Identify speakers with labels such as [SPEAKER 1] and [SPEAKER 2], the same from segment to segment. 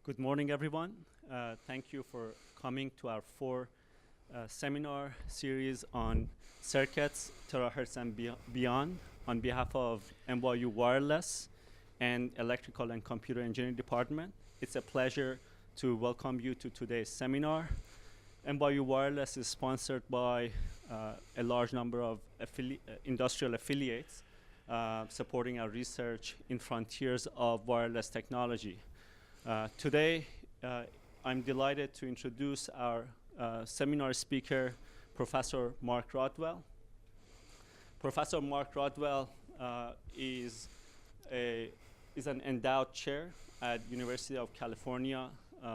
[SPEAKER 1] Good morning, everyone. Thank you for coming to our seminar series on circuits, terahertz, and beyond on behalf of NYU Wireless and Electrical and Computer Engineering Department. It's a pleasure to welcome you to today's seminar. NYU Wireless is sponsored by a large number of industrial affiliates supporting our research in frontiers of wireless technology. Today, I'm delighted to introduce our seminar speaker, Professor Mark Rodwell. Professor Mark Rodwell is an endowed chair at University of California,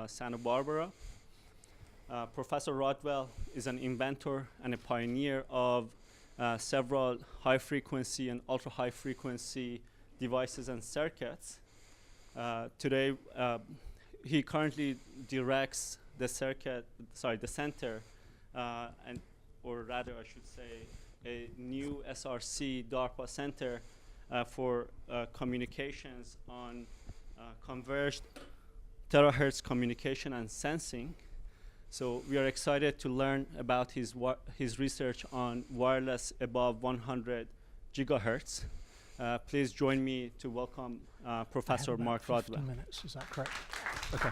[SPEAKER 1] Santa Barbara. Professor Rodwell is an inventor and a pioneer of several high-frequency and ultra-high-frequency devices and circuits. Today, he currently directs the center, or rather, I should say, a new SRC DARPA Center for communications on converged terahertz communication and sensing. So we are excited to learn about his research on wireless above 100 gigahertz. Please join me to welcome Professor Mark Rodwell.
[SPEAKER 2] 15 minutes, is that correct? Okay.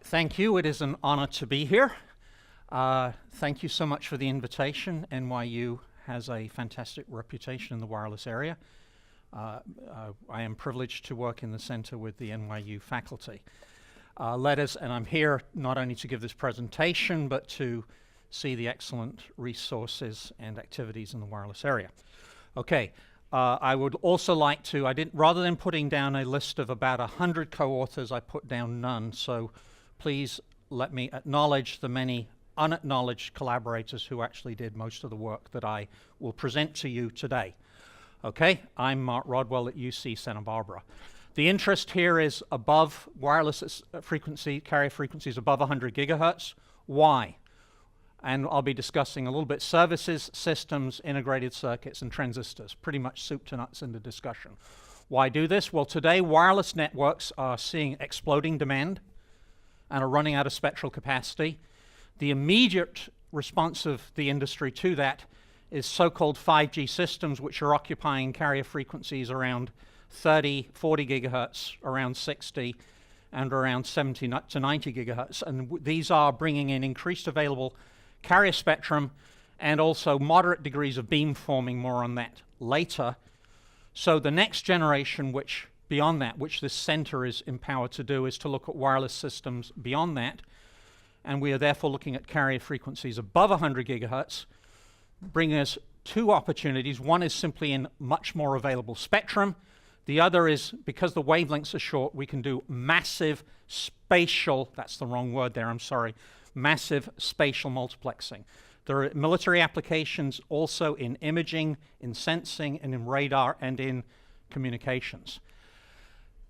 [SPEAKER 2] Thank you. It is an honor to be here. Thank you so much for the invitation. NYU has a fantastic reputation in the wireless area. I am privileged to work in the center with the NYU faculty. And I'm here not only to give this presentation, but to see the excellent resources and activities in the wireless area. Okay, I would also like to, rather than putting down a list of about 100 co-authors, I put down none, so please let me acknowledge the many unacknowledged collaborators who actually did most of the work that I will present to you today. Okay, I'm Mark Rodwell at UC Santa Barbara. The interest here is above wireless carrier frequencies above 100 gigahertz. Why? And I'll be discussing a little bit services, systems, integrated circuits, and transistors, pretty much soup to nuts in the discussion. Why do this? Well, today wireless networks are seeing exploding demand and are running out of spectral capacity. The immediate response of the industry to that is so-called 5G systems, which are occupying carrier frequencies around 30, 40 gigahertz, around 60, and around 70 to 90 gigahertz. And these are bringing in increased available carrier spectrum and also moderate degrees of beamforming, more on that later. So the next generation, beyond that, which this center is empowered to do, is to look at wireless systems beyond that. And we are therefore looking at carrier frequencies above 100 gigahertz, bringing us two opportunities. One is simply in much more available spectrum. The other is, because the wavelengths are short, we can do massive spatial, that's the wrong word there, I'm sorry, massive spatial multiplexing. There are military applications also in imaging, in sensing, and in radar, and in communications.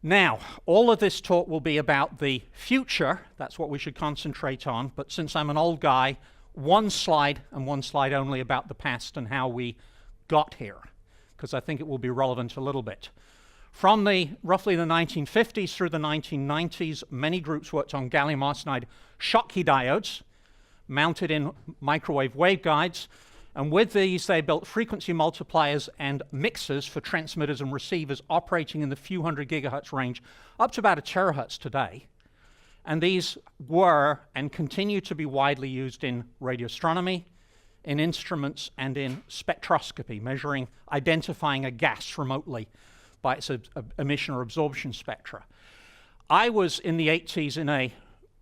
[SPEAKER 2] Now, all of this talk will be about the future. That's what we should concentrate on. But since I'm an old guy, one slide, and one slide only, about the past and how we got here, because I think it will be relevant a little bit. From roughly the 1950s through the 1990s, many groups worked on gallium arsenide Schottky diodes mounted in microwave waveguides. And with these, they built frequency multipliers and mixers for transmitters and receivers operating in the few hundred gigahertz range, up to about a terahertz today. And these were and continue to be widely used in radio astronomy, in instruments, and in spectroscopy, identifying a gas remotely by its emission or absorption spectra. I was in the 80s in a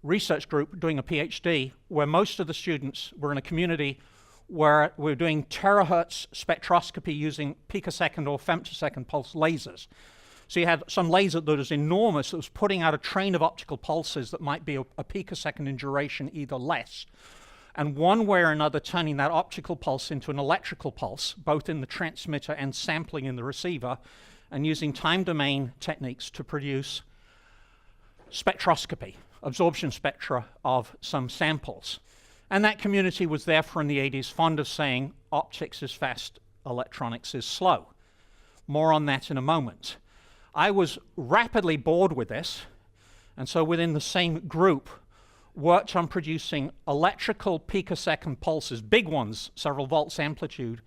[SPEAKER 2] research group doing a PhD where most of the students were in a community where we were doing terahertz spectroscopy using picosecond or femtosecond pulse lasers. So you had some laser that was enormous that was putting out a train of optical pulses that might be a picosecond in duration, either less. And one way or another turning that optical pulse into an electrical pulse, both in the transmitter and sampling in the receiver, and using time domain techniques to produce spectroscopy, absorption spectra of some samples. And that community was therefore in the 80s fond of saying optics is fast, electronics is slow. More on that in a moment. I was rapidly bored with this, and so within the same group, worked on producing electrical picosecond pulses, big ones, several volts amplitude,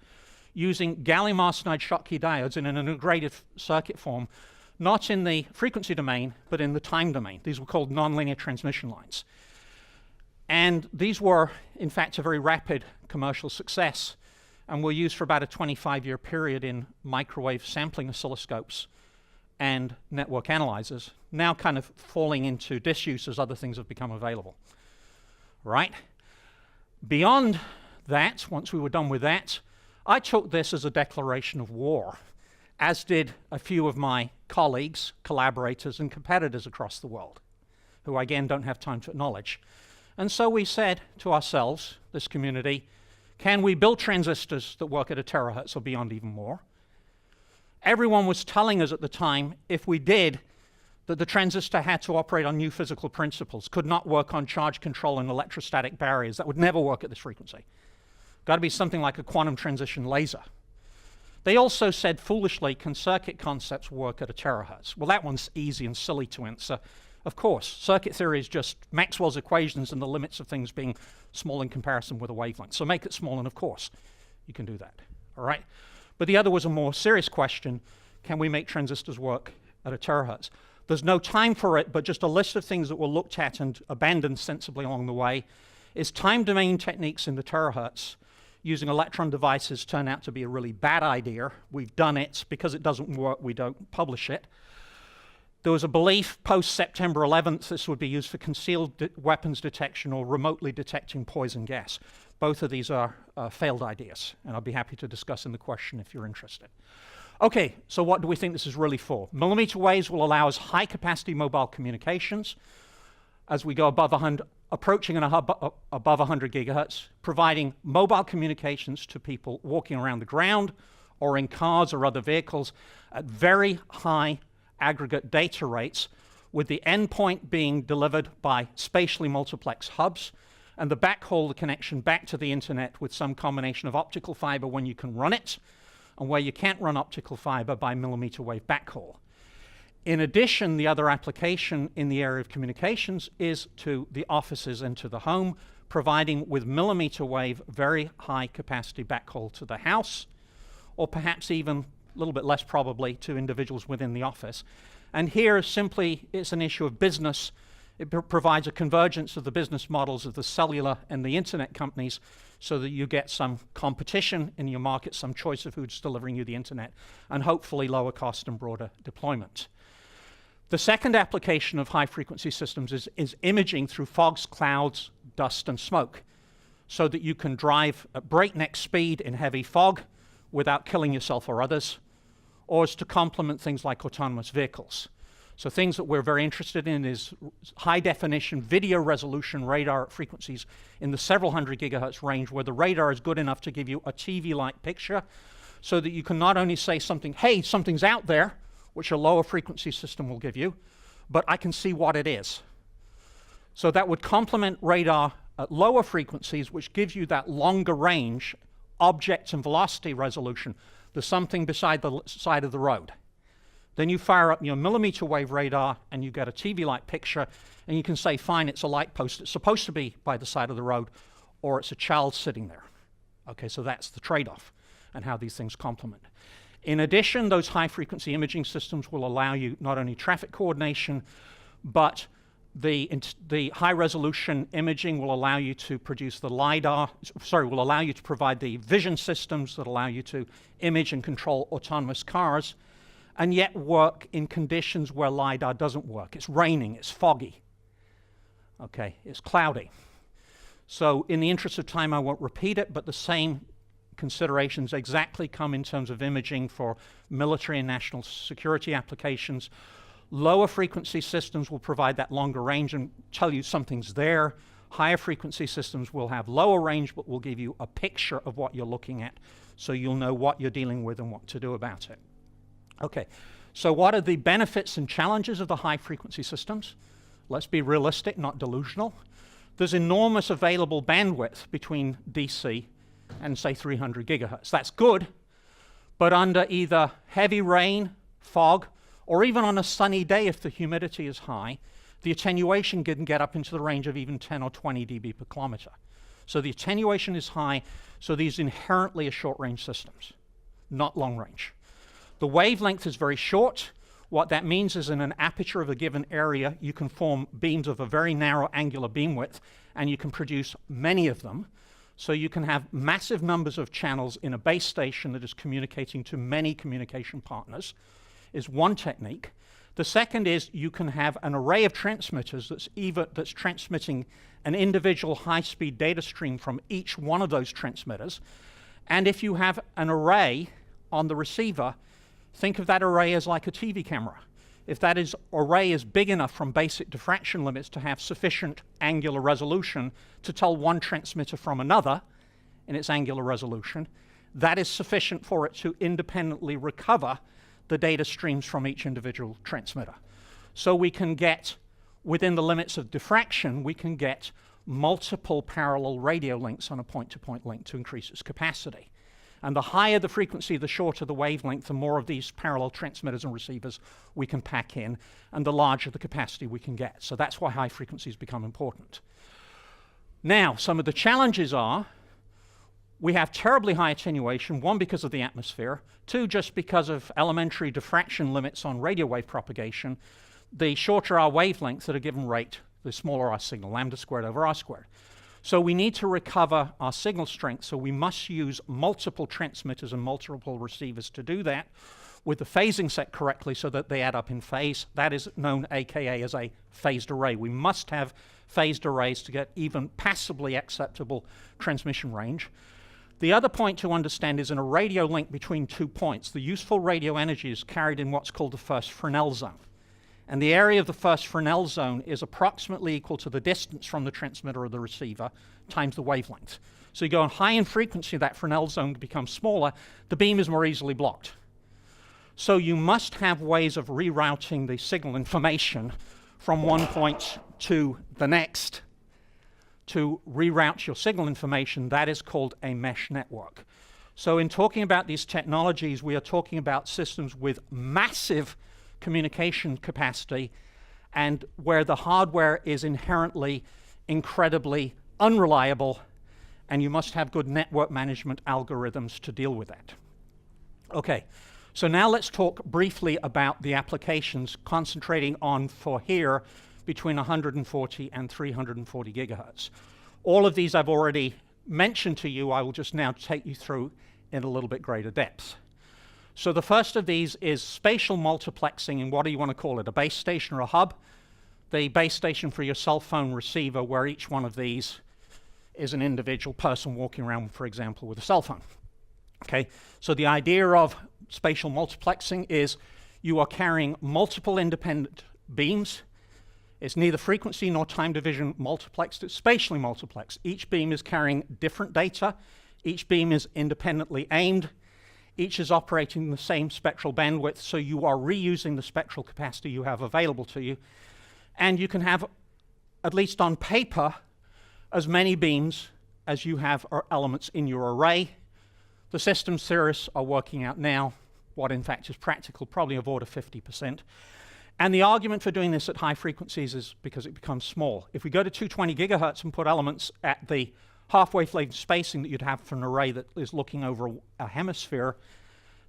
[SPEAKER 2] using gallium arsenide Schottky diodes in an integrated circuit form, not in the frequency domain, but in the time domain. These were called nonlinear transmission lines. And these were, in fact, a very rapid commercial success, and were used for about a 25-year period in microwave sampling oscilloscopes and network analyzers, now kind of falling into disuse as other things have become available. Right? Beyond that, once we were done with that, I took this as a declaration of war, as did a few of my colleagues, collaborators, and competitors across the world, who I, again, don't have time to acknowledge. And so we said to ourselves, this community, can we build transistors that work at a terahertz or beyond even more? Everyone was telling us at the time, if we did, that the transistor had to operate on new physical principles, could not work on charge control and electrostatic barriers. That would never work at this frequency. Got to be something like a quantum transition laser. They also said, foolishly, can circuit concepts work at a terahertz? Well, that one's easy and silly to answer. Of course, circuit theory is just Maxwell's equations and the limits of things being small in comparison with a wavelength. So make it small, and of course, you can do that. All right? But the other was a more serious question. Can we make transistors work at a terahertz? There's no time for it, but just a list of things that were looked at and abandoned sensibly along the way is time domain techniques in the terahertz using electron devices turn out to be a really bad idea. We've done it. Because it doesn't work, we don't publish it. There was a belief post-September 11th this would be used for concealed weapons detection or remotely detecting poison gas. Both of these are failed ideas, and I'll be happy to discuss in the question if you're interested. Okay, so what do we think this is really for? Millimeter waves will allow us high-capacity mobile communications as we go above 100, approaching and above 100 gigahertz, providing mobile communications to people walking around the ground or in cars or other vehicles at very high aggregate data rates, with the endpoint being delivered by spatially multiplex hubs, and the backhaul, the connection back to the internet with some combination of optical fiber when you can run it, and where you can't run optical fiber by millimeter wave backhaul. In addition, the other application in the area of communications is to the offices and to the home, providing with millimeter wave very high capacity backhaul to the house, or perhaps even a little bit less probably to individuals within the office. And here simply it's an issue of business. It provides a convergence of the business models of the cellular and the internet companies so that you get some competition in your market, some choice of who's delivering you the internet, and hopefully lower cost and broader deployment. The second application of high-frequency systems is imaging through fogs, clouds, dust, and smoke, so that you can drive at breakneck speed in heavy fog without killing yourself or others, or is to complement things like autonomous vehicles. So things that we're very interested in is high-definition video resolution radar at frequencies in the several hundred gigahertz range, where the radar is good enough to give you a TV-like picture, so that you can not only say something, hey, something's out there, which a lower frequency system will give you, but I can see what it is. So that would complement radar at lower frequencies, which gives you that longer range object and velocity resolution. There's something beside the side of the road. Then you fire up your millimeter wave radar and you get a TV-like picture, and you can say, fine, it's a light post. It's supposed to be by the side of the road, or it's a child sitting there. Okay, so that's the trade-off and how these things complement. In addition, those high-frequency imaging systems will allow you not only traffic coordination, but the high-resolution imaging will allow you to produce the LiDAR, will allow you to provide the vision systems that allow you to image and control autonomous cars, and yet work in conditions where LiDAR doesn't work. It's raining, it's foggy, okay, it's cloudy. So in the interest of time, I won't repeat it, but the same considerations exactly come in terms of imaging for military and national security applications. Lower frequency systems will provide that longer range and tell you something's there. Higher frequency systems will have lower range, but will give you a picture of what you're looking at, so you'll know what you're dealing with and what to do about it. Okay, so what are the benefits and challenges of the high frequency systems? Let's be realistic, not delusional. There's enormous available bandwidth between DC and say 300 gigahertz. That's good, but under either heavy rain, fog, or even on a sunny day if the humidity is high, the attenuation can get up into the range of even 10 or 20 dB per kilometer. So the attenuation is high, so these inherently are short-range systems, not long-range. The wavelength is very short. What that means is in an aperture of a given area, you can form beams of a very narrow angular beam width, and you can produce many of them. So you can have massive numbers of channels in a base station that is communicating to many communication partners, is one technique. The second is you can have an array of transmitters that's transmitting an individual high-speed data stream from each one of those transmitters. And if you have an array on the receiver, think of that array as like a TV camera. If that array is big enough from basic diffraction limits to have sufficient angular resolution to tell one transmitter from another in its angular resolution, that is sufficient for it to independently recover the data streams from each individual transmitter. So we can get, within the limits of diffraction, we can get multiple parallel radio links on a point-to-point link to increase its capacity. And the higher the frequency, the shorter the wavelength, the more of these parallel transmitters and receivers we can pack in, and the larger the capacity we can get. So that's why high frequencies become important. Now, some of the challenges are, we have terribly high attenuation, one, because of the atmosphere, two, just because of elementary diffraction limits on radio wave propagation. The shorter our wavelength at a given rate, the smaller our signal, lambda squared over r squared. So we need to recover our signal strength, so we must use multiple transmitters and multiple receivers to do that with the phasing set correctly so that they add up in phase. That is known, AKA, as a phased array. We must have phased arrays to get even passably acceptable transmission range. The other point to understand is in a radio link between 2 points, the useful radio energy is carried in what's called the first Fresnel zone. And the area of the first Fresnel zone is approximately equal to the distance from the transmitter or the receiver times the wavelength. So you go on high in frequency, that Fresnel zone becomes smaller, the beam is more easily blocked. So you must have ways of rerouting the signal information from one point to the next to reroute your signal information. That is called a mesh network. So in talking about these technologies, we are talking about systems with massive communication capacity and where the hardware is inherently incredibly unreliable, and you must have good network management algorithms to deal with that. Okay, so now let's talk briefly about the applications, concentrating on, for here, between 140 and 340 gigahertz. All of these I've already mentioned to you. I will just now take you through in a little bit greater depth. So the first of these is spatial multiplexing, and what do you want to call it, a base station or a hub? The base station for your cell phone receiver, where each one of these is an individual person walking around, for example, with a cell phone. Okay, so the idea of spatial multiplexing is you are carrying multiple independent beams. It's neither frequency nor time division multiplexed, it's spatially multiplexed. Each beam is carrying different data. Each beam is independently aimed. Each is operating the same spectral bandwidth, so you are reusing the spectral capacity you have available to you. And you can have, at least on paper, as many beams as you have elements in your array. The systems theorists are working out now what in fact is practical, probably of order 50%. And the argument for doing this at high frequencies is because it becomes small. If we go to 220 gigahertz and put elements at the half-wave spacing that you'd have for an array that is looking over a hemisphere,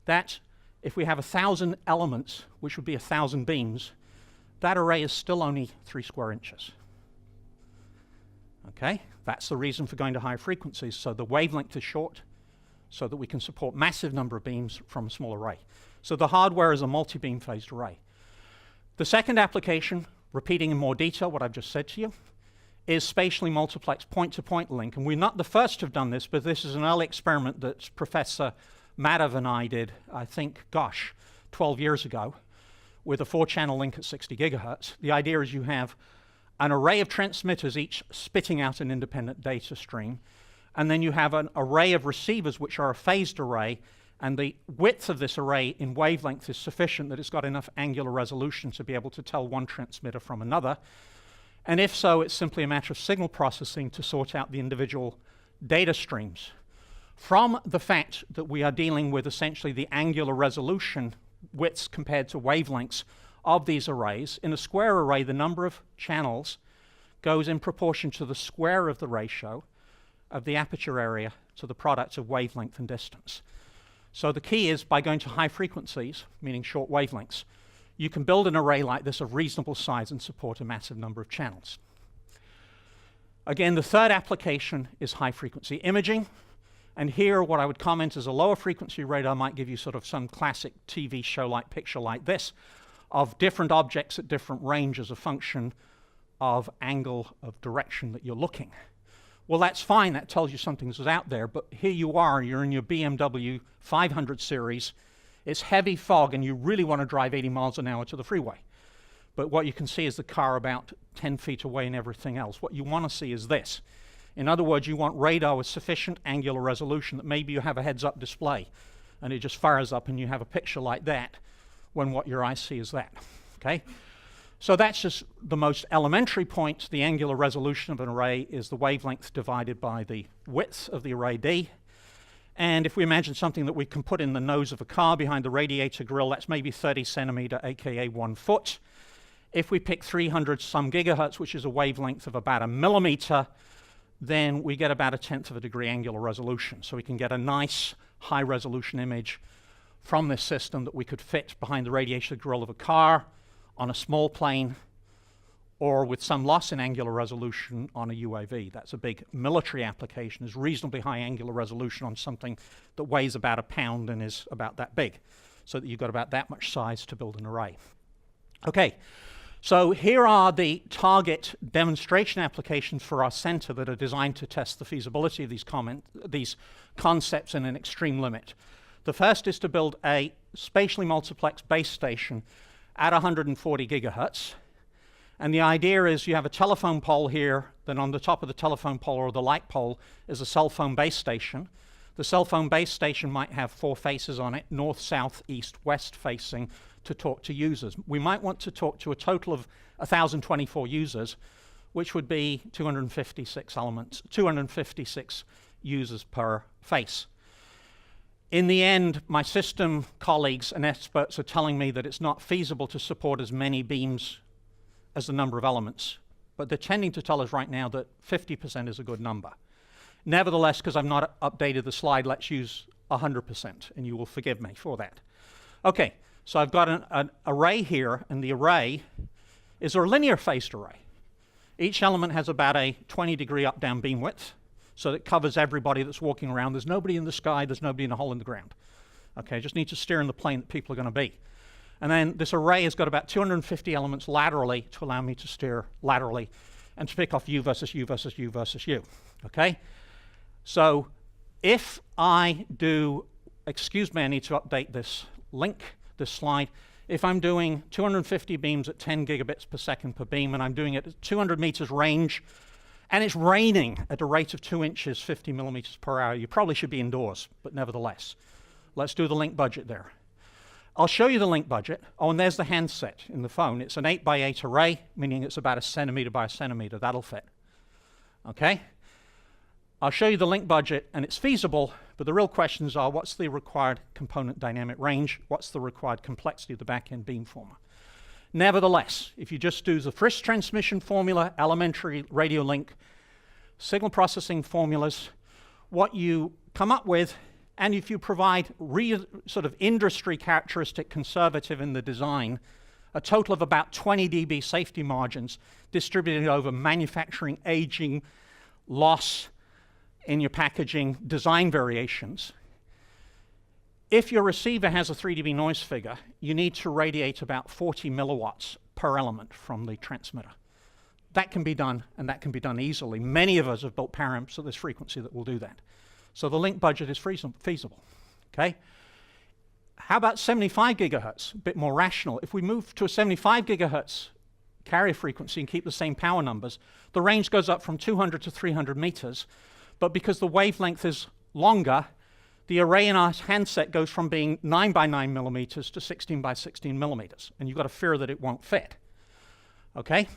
[SPEAKER 2] that if we have 1,000 elements, which would be 1,000 beams, that array is still only 3 square inches. Okay, that's the reason for going to high frequencies. So the wavelength is short, so that we can support massive number of beams from a small array. So the hardware is a multi-beam phased array. The second application, repeating in more detail what I've just said to you, is spatially multiplexed point-to-point link. And we're not the first to have done this, but this is an early experiment that Professor Madhav and I did, I think, 12 years ago, with a 4-channel link at 60 gigahertz. The idea is you have an array of transmitters, each spitting out an independent data stream, and then you have an array of receivers, which are a phased array, and the width of this array in wavelength is sufficient that it's got enough angular resolution to be able to tell one transmitter from another. And if so, it's simply a matter of signal processing to sort out the individual data streams. From the fact that we are dealing with essentially the angular resolution widths compared to wavelengths of these arrays. In a square array, the number of channels goes in proportion to the square of the ratio of the aperture area to the product of wavelength and distance. So the key is, by going to high frequencies, meaning short wavelengths, you can build an array like this of reasonable size and support a massive number of channels. Again, the third application is high frequency imaging. And here, what I would comment is a lower frequency radar might give you sort of some classic TV show-like picture like this of different objects at different ranges, a function of angle of direction that you're looking. Well, that's fine. That tells you something's out there. But here you are. You're in your BMW 500 series. It's heavy fog, and you really want to drive 80 miles an hour to the freeway. But what you can see is the car about 10 feet away and everything else. What you want to see is this. In other words, you want radar with sufficient angular resolution that maybe you have a heads-up display and it just fires up and you have a picture like that when what your eyes see is that, okay? So that's just the most elementary point. The angular resolution of an array is the wavelength divided by the width of the array D. And if we imagine something that we can put in the nose of a car behind the radiator grille, that's maybe 30 centimeter, aka 1 foot. If we pick 300 some gigahertz, which is a wavelength of about a millimeter, then we get about 1/10 of a degree angular resolution. So we can get a nice high resolution image from this system that we could fit behind the radiator grille of a car on a small plane, or with some loss in angular resolution on a UAV. That's a big military application, is reasonably high angular resolution on something that weighs about a pound and is about that big, so that you've got about that much size to build an array. Okay. So here are the target demonstration applications for our center that are designed to test the feasibility of these concepts in an extreme limit. The first is to build a spatially multiplexed base station at 140 gigahertz. And the idea is you have a telephone pole here, then on the top of the telephone pole or the light pole is a cell phone base station. The cell phone base station might have 4 faces on it, north, south, east, west facing, to talk to users. We might want to talk to a total of 1,024 users, which would be 256 users per face. In the end, my system colleagues and experts are telling me that it's not feasible to support as many beams as the number of elements, but they're tending to tell us right now that 50% is a good number. Nevertheless, because I've not updated the slide, let's use 100%, and you will forgive me for that. Okay. So I've got an array here, and the array is a linear phased array. Each element has about a 20-degree up-down beam width, so it covers everybody that's walking around. There's nobody in the sky, there's nobody in a hole in the ground. Okay, just need to steer in the plane that people are going to be. And then this array has got about 250 elements laterally to allow me to steer laterally and to pick off U versus U versus U versus U. Okay? So if I do, excuse me, I need to update this slide. If I'm doing 250 beams at 10 gigabits per second per beam, and I'm doing it at 200 meters range, and it's raining at a rate of 2 inches, 50 millimeters per hour, you probably should be indoors, but nevertheless. Let's do the link budget there. I'll show you the link budget. Oh, and there's the handset in the phone. It's an 8 by 8 array, meaning it's about a centimeter by a centimeter. That'll fit. Okay? I'll show you the link budget, and it's feasible, but the real questions are, what's the required component dynamic range? What's the required complexity of the back-end beamformer? Nevertheless, if you just do the frisk transmission formula, elementary radio link, signal processing formulas, what you come up with, and if you provide sort of industry characteristic conservative in the design, a total of about 20 dB safety margins distributed over manufacturing, aging, loss, in your packaging, design variations. If your receiver has a 3 dB noise figure, you need to radiate about 40 milliwatts per element from the transmitter. That can be done, and that can be done easily. Many of us have built power amps at this frequency that will do that. So the link budget is feasible. Okay? How about 75 gigahertz? A bit more rational. If we move to a 75 gigahertz carrier frequency and keep the same power numbers, the range goes up from 200 to 300 meters. But because the wavelength is longer, the array in our handset goes from being 9 by 9 millimeters to 16 by 16 millimeters. And you've got to fear that it won't fit. Okay?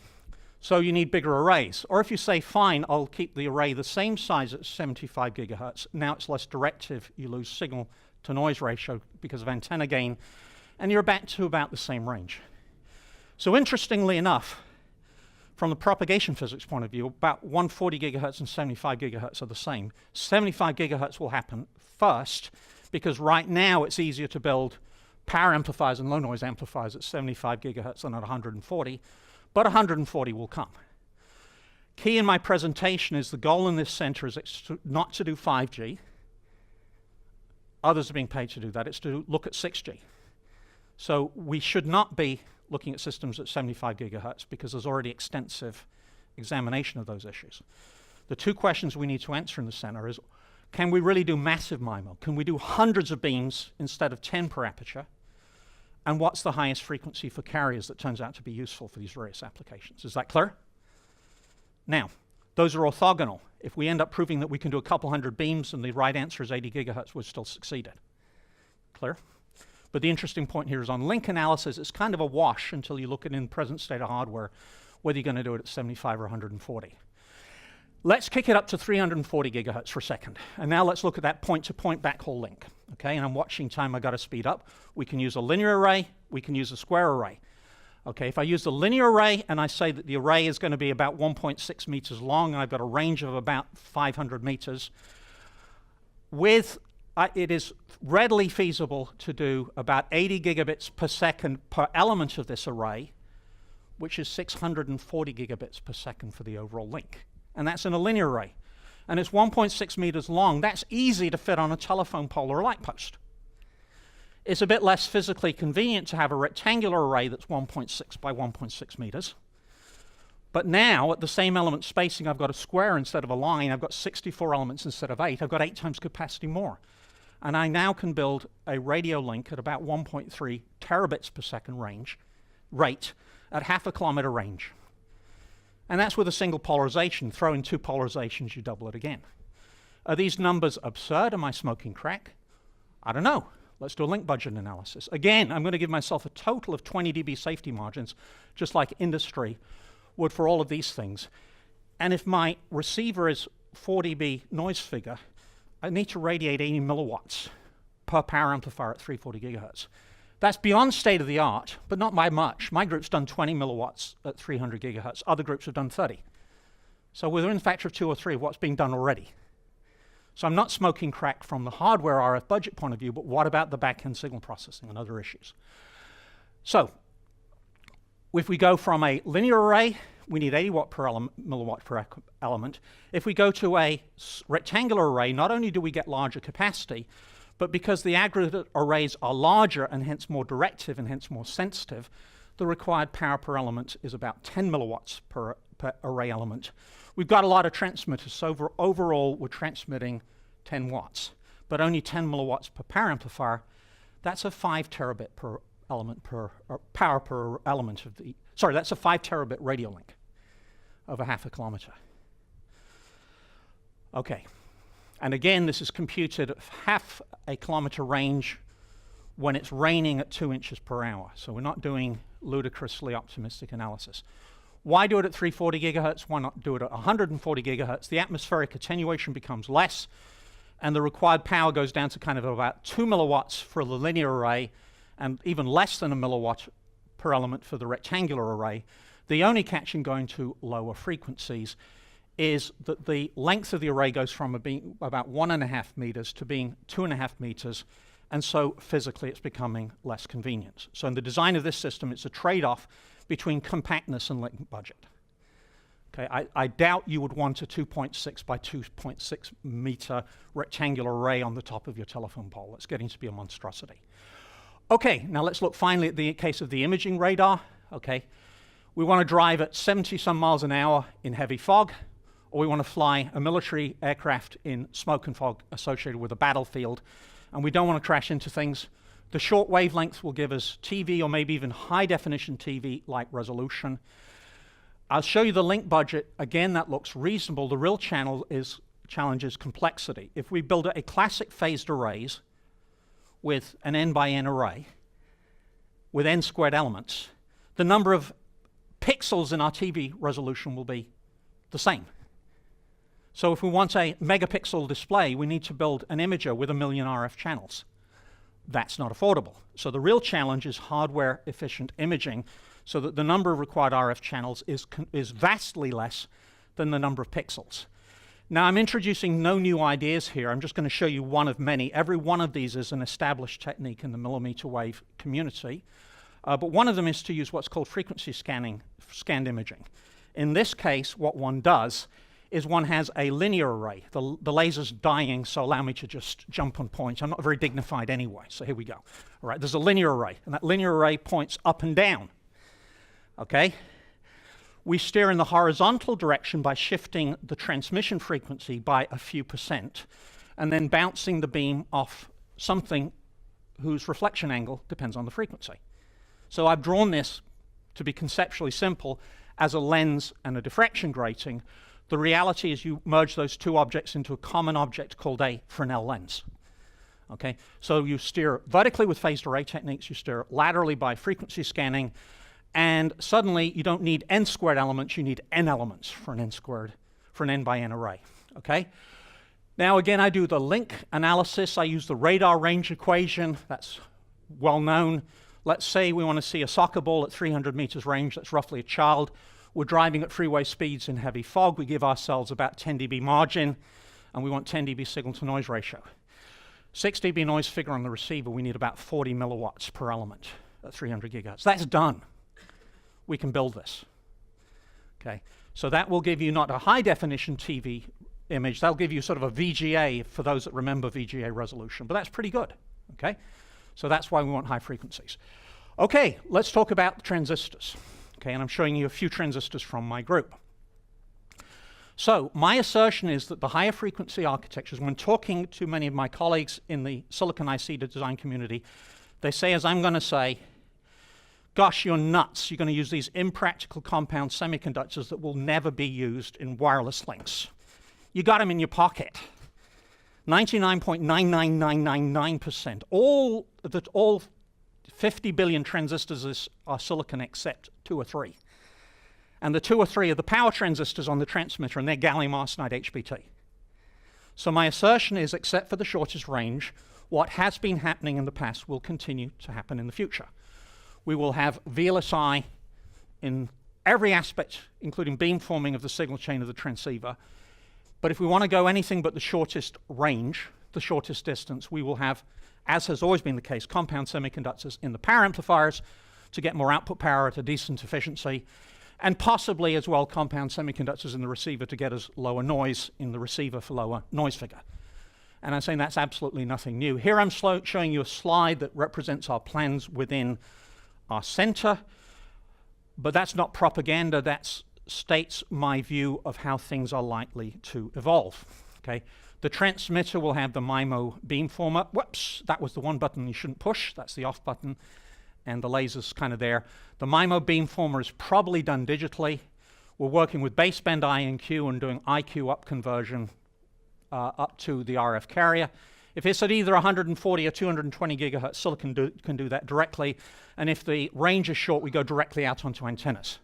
[SPEAKER 2] So you need bigger arrays. Or if you say, fine, I'll keep the array the same size at 75 gigahertz. Now it's less directive. You lose signal to noise ratio because of antenna gain. and you're back to about the same range. So interestingly enough, from the propagation physics point of view, about 140 gigahertz and 75 gigahertz are the same. 75 gigahertz will happen first, because right now it's easier to build power amplifiers and low noise amplifiers at 75 gigahertz than at 140, but 140 will come. Key in my presentation is the goal in this center is not to do 5G. Others are being paid to do that. It's to look at 6G. So we should not be looking at systems at 75 gigahertz because there's already extensive examination of those issues. The two questions we need to answer in the center is, can we really do massive MIMO? Can we do hundreds of beams instead of 10 per aperture? And what's the highest frequency for carriers that turns out to be useful for these various applications? Is that clear? Now, those are orthogonal. If we end up proving that we can do a couple hundred beams and the right answer is 80 gigahertz, we've still succeeded. Clear? But the interesting point here is on link analysis, it's kind of a wash until you look at in present state of hardware, whether you're going to do it at 75 or 140. Let's kick it up to 340 gigahertz for a second. And now let's look at that point-to-point backhaul link. Okay, and I'm watching time, I've got to speed up. We can use a linear array, we can use a square array. Okay, if I use the linear array and I say that the array is going to be about 1.6 meters long and I've got a range of about 500 meters, it is readily feasible to do about 80 gigabits per second per element of this array, which is 640 gigabits per second for the overall link. And that's in a linear array. And it's 1.6 meters long. That's easy to fit on a telephone pole or a light post. It's a bit less physically convenient to have a rectangular array that's 1.6 by 1.6 meters. But now, at the same element spacing, I've got a square instead of a line. I've got 64 elements instead of 8. I've got 8 times capacity more. And I now can build a radio link at about 1.3 terabits per second rate at half a kilometer range. And that's with a single polarization. Throw in 2 polarizations, you double it again. Are these numbers absurd? Am I smoking crack? I don't know. Let's do a link budget analysis. Again, I'm going to give myself a total of 20 dB safety margins, just like industry would for all of these things. And if my receiver is 4 dB noise figure, I need to radiate 80 milliwatts per power amplifier at 340 gigahertz. That's beyond state of the art, but not by much. My group's done 20 milliwatts at 300 gigahertz. Other groups have done 30. So we're in a factor of 2 or 3 of what's being done already. So I'm not smoking crack from the hardware RF budget point of view, but what about the back-end signal processing and other issues? So if we go from a linear array, we need 80 milliwatt per element. If we go to a rectangular array, not only do we get larger capacity, but because the aggregate arrays are larger and hence more directive and hence more sensitive, the required power per element is about 10 milliwatts per array element. We've got a lot of transmitters, so overall we're transmitting 10 watts, but only 10 milliwatts per power amplifier. That's a 5 terabit per element power per element of the, sorry, that's a 5 terabit radio link over half a kilometer. Okay, and again, this is computed at half a kilometer range when it's raining at 2 inches per hour. So we're not doing ludicrously optimistic analysis. Why do it at 340 gigahertz? Why not do it at 140 gigahertz? The atmospheric attenuation becomes less, and the required power goes down to kind of about 2 milliwatts for the linear array, and even less than a milliwatt per element for the rectangular array. The only catch in going to lower frequencies is that the length of the array goes from being about 1.5 meters to being 2.5 meters, and so physically it's becoming less convenient. So in the design of this system, it's a trade-off between compactness and link budget. Okay, I doubt you would want a 2.6 by 2.6 meter rectangular array on the top of your telephone pole. It's getting to be a monstrosity. Okay, now let's look finally at the case of the imaging radar. Okay, we want to drive at 70 some miles an hour in heavy fog, or we want to fly a military aircraft in smoke and fog associated with a battlefield, and we don't want to crash into things. The short wavelength will give us TV or maybe even high definition TV-like resolution. I'll show you the link budget. Again, that looks reasonable. The real challenge is complexity. If we build a classic phased arrays with an n by n array with n squared elements, the number of pixels in our TV resolution will be the same. So if we want a megapixel display, we need to build an imager with 1 million RF channels. That's not affordable. So the real challenge is hardware efficient imaging so that the number of required RF channels is vastly less than the number of pixels. Now, I'm introducing no new ideas here. I'm just going to show you one of many. Every one of these is an established technique in the millimeter wave community. But one of them is to use what's called frequency scanned imaging. In this case, what one does is one has a linear array. The laser's dying, so allow me to just jump on points. I'm not very dignified anyway, so here we go. All right, there's a linear array, and that linear array points up and down. Okay? We steer in the horizontal direction by shifting the transmission frequency by a few percent, and then bouncing the beam off something whose reflection angle depends on the frequency. So I've drawn this to be conceptually simple as a lens and a diffraction grating. The reality is you merge those two objects into a common object called a Fresnel lens. Okay, so you steer vertically with phased array techniques, you steer laterally by frequency scanning, and suddenly you don't need n squared elements, you need n elements for an n by n array. Okay? Now again, I do the link analysis. I use the radar range equation. That's well known. Let's say we want to see a soccer ball at 300 meters range. That's roughly a child. We're driving at freeway speeds in heavy fog. We give ourselves about 10 dB margin, and we want 10 dB signal to noise ratio. 6 dB noise figure on the receiver, we need about 40 milliwatts per element at 300 gigahertz. That's done. We can build this. Okay, so that will give you not a high definition TV image, that'll give you sort of a VGA for those that remember VGA resolution, but that's pretty good. Okay, so that's why we want high frequencies. Okay, let's talk about transistors. Okay, and I'm showing you a few transistors from my group. So my assertion is that the higher frequency architectures, when talking to many of my colleagues in the silicon IC design community, they say, as I'm going to say, gosh, you're nuts. You're going to use these impractical compound semiconductors that will never be used in wireless links. You got them in your pocket. 99.99999%. All 50 billion transistors are silicon except 2 or 3. And the 2 or 3 are the power transistors on the transmitter, and they're gallium arsenide HBT. So my assertion is, except for the shortest range, what has been happening in the past will continue to happen in the future. We will have VLSI in every aspect, including beamforming of the signal chain of the transceiver. But if we want to go anything but the shortest range, the shortest distance, we will have, as has always been the case, compound semiconductors in the power amplifiers to get more output power at a decent efficiency, and possibly as well compound semiconductors in the receiver to get us lower noise in the receiver for lower noise figure. And I'm saying that's absolutely nothing new. Here I'm showing you a slide that represents our plans within our center, but that's not propaganda, that states my view of how things are likely to evolve. Okay? The transmitter will have the MIMO beamformer. Whoops, that was the one button you shouldn't push, that's the off button, and the laser's kind of there. The MIMO beamformer is probably done digitally. We're working with baseband I and Q and doing IQ up conversion up to the RF carrier. If it's at either 140 or 220 gigahertz, silicon can do that directly. And if the range is short, we go directly out onto antennas.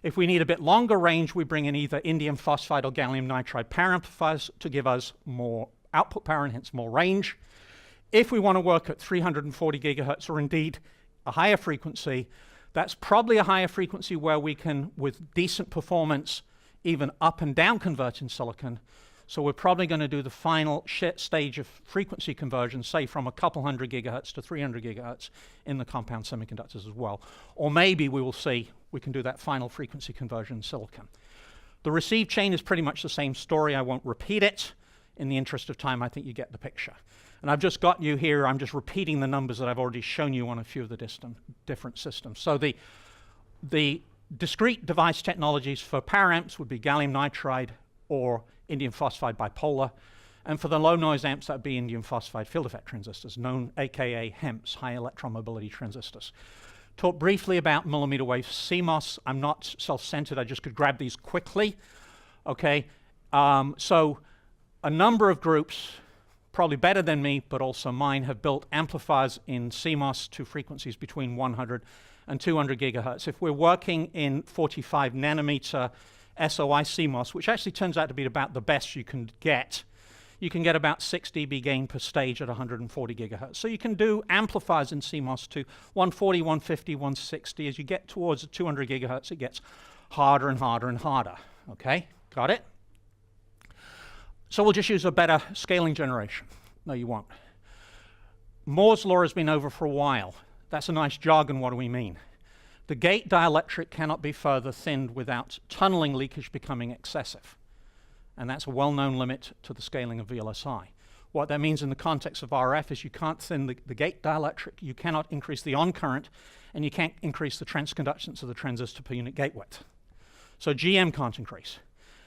[SPEAKER 2] If we need a bit longer range, we bring in either indium phosphide or gallium nitride power amplifiers to give us more output power and hence more range. If we want to work at 340 gigahertz or indeed a higher frequency, that's probably a higher frequency where we can, with decent performance, even up and down convert in silicon. So we're probably going to do the final stage of frequency conversion, say from a couple hundred gigahertz to 300 gigahertz in the compound semiconductors as well. Or maybe we will see we can do that final frequency conversion in silicon. The receive chain is pretty much the same story. I won't repeat it. In the interest of time, I think you get the picture. And I've just got you here. I'm just repeating the numbers that I've already shown you on a few of the different systems. So the discrete device technologies for power amps would be gallium nitride or indium phosphide bipolar. And for the low noise amps, that would be indium phosphide field effect transistors, known AKA HEMTs, high electron mobility transistors. Talk briefly about millimeter wave CMOS. I'm not self-centered. I just could grab these quickly. Okay. So a number of groups, probably better than me, but also mine, have built amplifiers in CMOS to frequencies between 100 and 200 gigahertz. If we're working in 45 nanometer SOI CMOS, which actually turns out to be about the best you can get, you can get about 6 dB gain per stage at 140 gigahertz. So you can do amplifiers in CMOS to 140, 150, 160. As you get towards 200 gigahertz, it gets harder and harder and harder. Okay, got it? So we'll just use a better scaling generation. No, you won't. Moore's law has been over for a while. That's a nice jargon. What do we mean? The gate dielectric cannot be further thinned without tunneling leakage becoming excessive. And that's a well-known limit to the scaling of VLSI. What that means in the context of RF is you can't thin the gate dielectric, you cannot increase the on current, and you can't increase the transconductance of the transistor per unit gate width. So GM can't increase.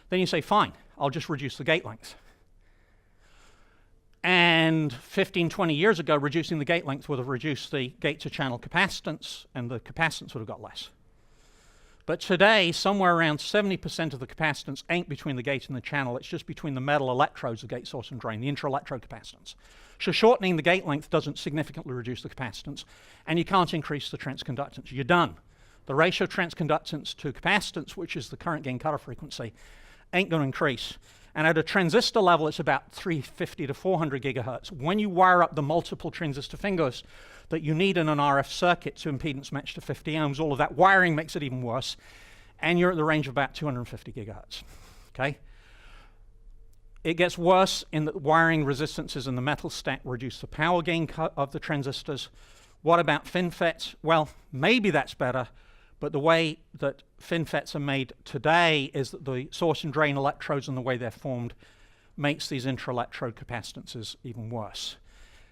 [SPEAKER 2] Then you say, fine, I'll just reduce the gate length. And 15, 20 years ago, reducing the gate length would have reduced the gate-to-channel capacitance, and the capacitance would have got less. But today, somewhere around 70% of the capacitance ain't between the gate and the channel, it's just between the metal electrodes, the gate source and drain, the inter-electrode capacitance. So shortening the gate length doesn't significantly reduce the capacitance, and you can't increase the transconductance. You're done. The ratio of transconductance to capacitance, which is the current gain cutoff frequency, ain't going to increase. And at a transistor level, it's about 350 to 400 gigahertz. When you wire up the multiple transistor fingers that you need in an RF circuit to impedance match to 50 ohms, all of that wiring makes it even worse. And you're at the range of about 250 gigahertz. Okay? It gets worse in that wiring resistances in the metal stack reduce the power gain of the transistors. What about FinFETs? Well, maybe that's better. But the way that FinFETs are made today is that the source and drain electrodes and the way they're formed makes these inter-electrode capacitances even worse.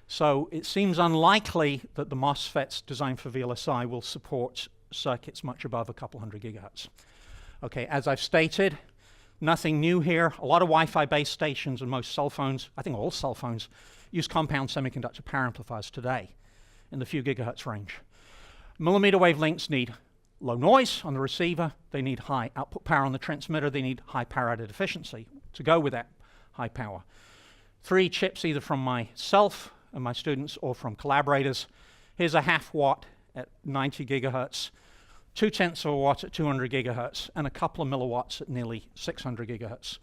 [SPEAKER 2] So it seems unlikely that the MOSFETs designed for VLSI will support circuits much above a couple hundred gigahertz. Okay, as I've stated, nothing new here. A lot of Wi-Fi base stations and most cell phones, I think all cell phones, use compound semiconductor power amplifiers today in the few gigahertz range. Millimeter wave links need low noise on the receiver, they need high output power on the transmitter, they need high power added efficiency to go with that high power. 3 chips either from myself and my students or from collaborators. Here's a half watt at 90 gigahertz, 0.2 of a watt at 200 gigahertz, and a couple of milliwatts at nearly 600 gigahertz.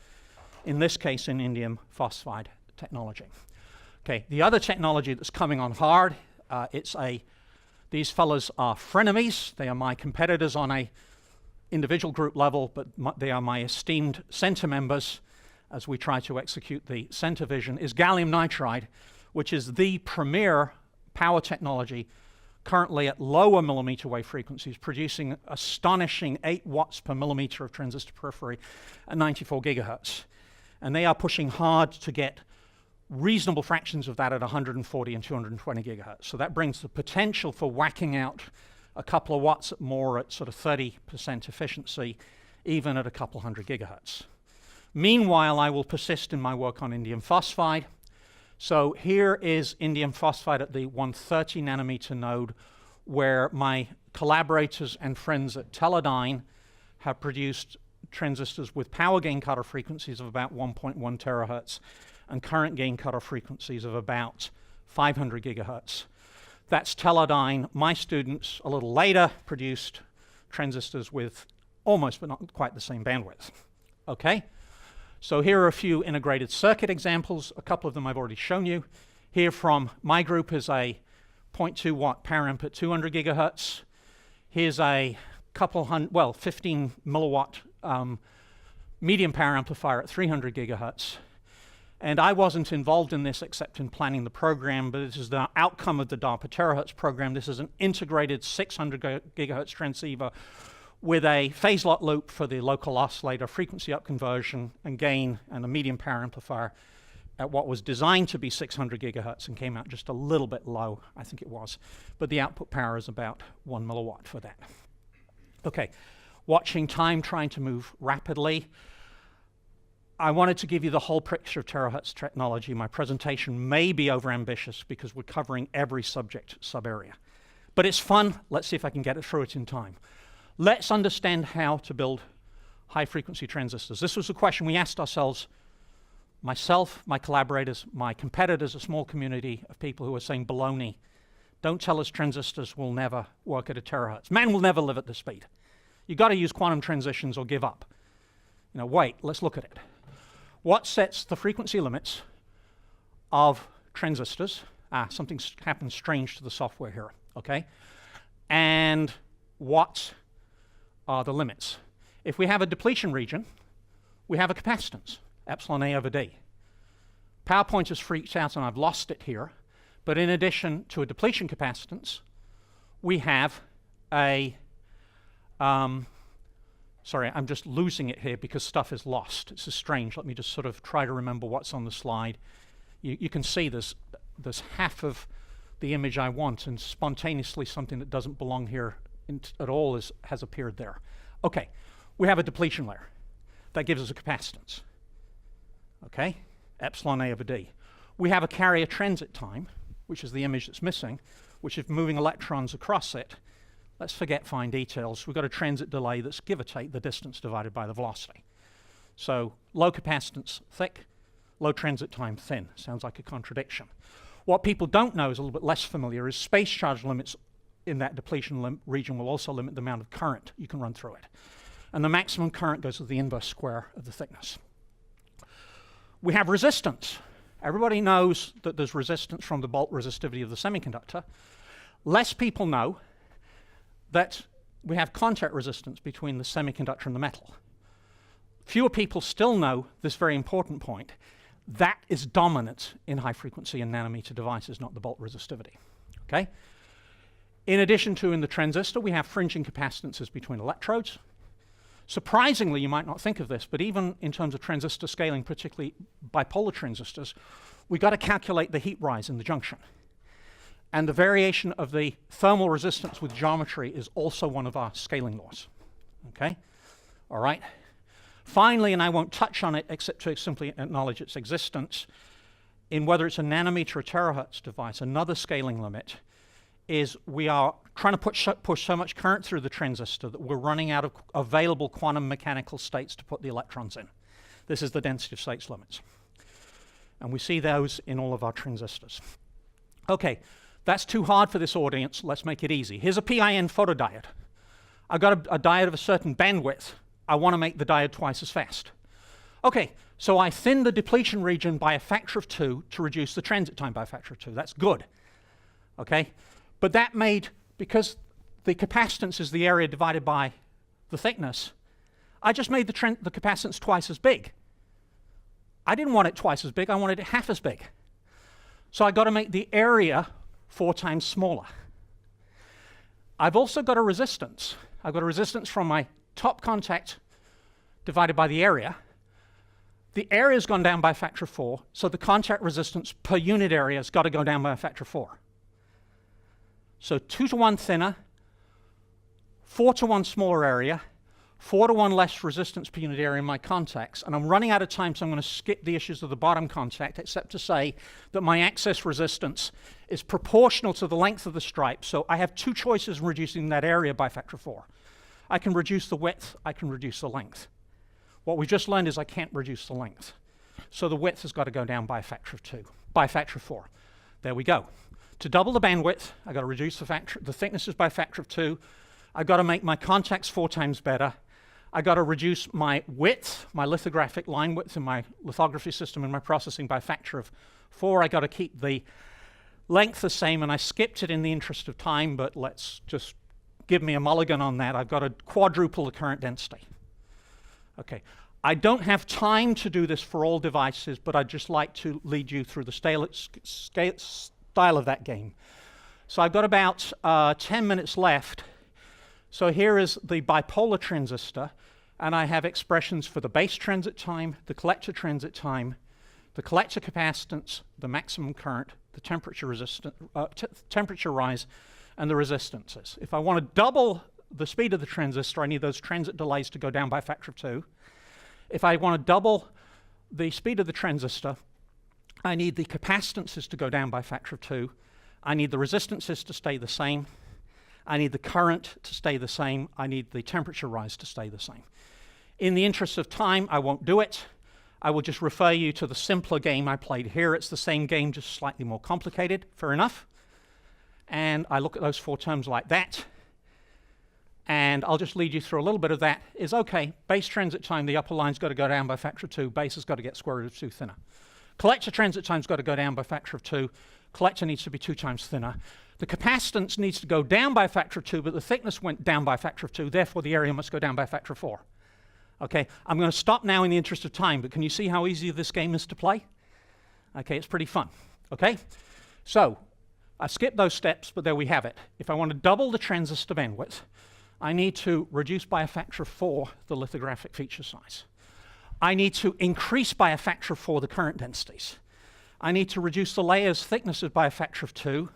[SPEAKER 2] In this case, in indium phosphide technology. Okay, the other technology that's coming on hard, these fellas are frenemies. They are my competitors on a individual group level, but they are my esteemed center members as we try to execute the center vision, is gallium nitride, which is the premier power technology currently at lower millimeter wave frequencies, producing astonishing 8 watts per millimeter of transistor periphery at 94 gigahertz. And they are pushing hard to get reasonable fractions of that at 140 and 220 gigahertz. So that brings the potential for whacking out a couple of watts more at sort of 30% efficiency, even at a couple hundred gigahertz. Meanwhile, I will persist in my work on indium phosphide. So here is indium phosphide at the 130 nanometer node, where my collaborators and friends at Teledyne have produced transistors with power gain cutoff frequencies of about 1.1 terahertz and current gain cutoff frequencies of about 500 gigahertz. That's Teledyne. My students, a little later, produced transistors with almost but not quite the same bandwidth. Okay? So here are a few integrated circuit examples. A couple of them I've already shown you. Here from my group is a 0.2 watt power amp at 200 gigahertz. Here's a 15 milliwatt medium power amplifier at 300 gigahertz. And I wasn't involved in this except in planning the program, but this is the outcome of the DARPA Terahertz program. This is an integrated 600 gigahertz transceiver with a phase lock loop for the local oscillator, frequency up conversion, and gain, and a medium power amplifier at what was designed to be 600 gigahertz and came out just a little bit low, I think it was. But the output power is about 1 milliwatt for that. Okay, watching time, trying to move rapidly. I wanted to give you the whole picture of terahertz technology. My presentation may be overambitious because we're covering every subject sub-area. But it's fun. Let's see if I can get through it in time. Let's understand how to build high-frequency transistors. This was a question we asked ourselves, myself, my collaborators, my competitors, a small community of people who were saying, baloney, don't tell us transistors will never work at a terahertz. Man will never live at this speed. You've got to use quantum transitions or give up. Wait, let's look at it. What sets the frequency limits of transistors. Something happened strange to the software here, okay? And what are the limits? If we have a depletion region, we have a capacitance, epsilon A over D. PowerPoint has freaked out and I've lost it here, but in addition to a depletion capacitance, we have a, sorry, I'm just losing it here because stuff is lost. This is strange. Let me just sort of try to remember what's on the slide. You can see there's half of the image I want, and spontaneously something that doesn't belong here at all has appeared there. Okay, we have a depletion layer. That gives us a capacitance. Okay, epsilon A over D. We have a carrier transit time, which is the image that's missing, which is moving electrons across it. Let's forget fine details. We've got a transit delay that's give or take the distance divided by the velocity. So low capacitance, thick, low transit time, thin. Sounds like a contradiction. What people don't know is a little bit less familiar is space charge limits in that depletion region will also limit the amount of current you can run through it. And the maximum current goes with the inverse square of the thickness. We have resistance. Everybody knows that there's resistance from the bulk resistivity of the semiconductor. Less people know that we have contact resistance between the semiconductor and the metal. Fewer people still know this very important point. That is dominant in high frequency and nanometer devices, not the bulk resistivity. Okay? In addition to in the transistor, we have fringing capacitances between electrodes. Surprisingly, you might not think of this, but even in terms of transistor scaling, particularly bipolar transistors, we've got to calculate the heat rise in the junction. And the variation of the thermal resistance with geometry is also one of our scaling laws. Okay? All right? Finally, and I won't touch on it except to simply acknowledge its existence, in whether it's a nanometer or terahertz device, another scaling limit is we are trying to push so much current through the transistor that we're running out of available quantum mechanical states to put the electrons in. This is the density of states limits. And we see those in all of our transistors. Okay, that's too hard for this audience. Let's make it easy. Here's a PIN photodiode. I've got a diode of a certain bandwidth. I want to make the diode twice as fast. Okay, so I thin the depletion region by a factor of 2 to reduce the transit time by a factor of 2. That's good. Okay? But that made, because the capacitance is the area divided by the thickness, I just made the capacitance twice as big. I didn't want it twice as big, I wanted it half as big. So I got to make the area 4 times smaller. I've also got a resistance. I've got a resistance from my top contact divided by the area. The area's gone down by a factor of 4, so the contact resistance per unit area has got to go down by a factor of 4. So 2 to 1 thinner, 4 to 1 smaller area, 4 to 1 less resistance per unit area in my contacts, and I'm running out of time, so I'm going to skip the issues of the bottom contact, except to say that my excess resistance is proportional to the length of the stripe, so I have 2 choices in reducing that area by a factor of 4. I can reduce the width, I can reduce the length. What we just learned is I can't reduce the length. So the width has got to go down by a factor of 2, by a factor of 4. There we go. To double the bandwidth, I've got to reduce the thicknesses by a factor of 2. I've got to make my contacts 4 times better. I've got to reduce my width, my lithographic line width in my lithography system and my processing by a factor of 4. I've got to keep the length the same, and I skipped it in the interest of time, but let's just give me a mulligan on that. I've got to quadruple the current density. Okay. I don't have time to do this for all devices, but I'd just like to lead you through the style of that game. So I've got about 10 minutes left. So here is the bipolar transistor, and I have expressions for the base transit time, the collector transit time, the collector capacitance, the maximum current, the temperature rise, and the resistances. If I want to double the speed of the transistor, I need those transit delays to go down by a factor of 2. If I want to double the speed of the transistor, I need the capacitances to go down by a factor of 2. I need the resistances to stay the same. I need the current to stay the same. I need the temperature rise to stay the same. In the interest of time, I won't do it. I will just refer you to the simpler game I played here. It's the same game, just slightly more complicated. Fair enough. And I look at those 4 terms like that. And I'll just lead you through a little bit of that. Is okay, base transit time, the upper line's got to go down by a factor of 2. Base has got to get square root of 2 thinner. Collector transit time's got to go down by a factor of 2. Collector needs to be 2 times thinner. The capacitance needs to go down by a factor of 2, but the thickness went down by a factor of 2. Therefore, the area must go down by a factor of 4. Okay, I'm going to stop now in the interest of time, but can you see how easy this game is to play? Okay, it's pretty fun. Okay, so I skipped those steps, but there we have it. If I want to double the transistor bandwidth, I need to reduce by a factor of 4 the lithographic feature size. I need to increase by a factor of 4 the current densities. I need to reduce the layers' thicknesses by a factor of 2.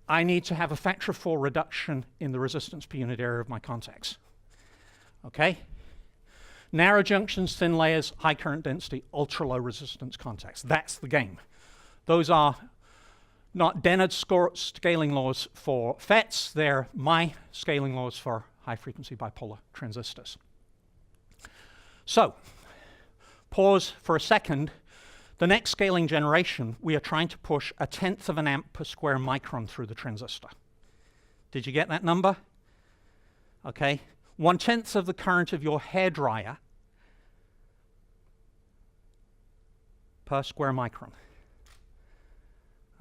[SPEAKER 2] I need to have a factor of 4 reduction in the resistance per unit area of my contacts. Okay? Narrow junctions, thin layers, high current density, ultra low resistance contacts. That's the game. Those are not Dennard's scaling laws for FETs, they're my scaling laws for high frequency bipolar transistors. So, pause for a second. The next scaling generation, we are trying to push 1/10 of an amp per square micron through the transistor. Did you get that number? Okay. 1/10 of the current of your hairdryer per square micron.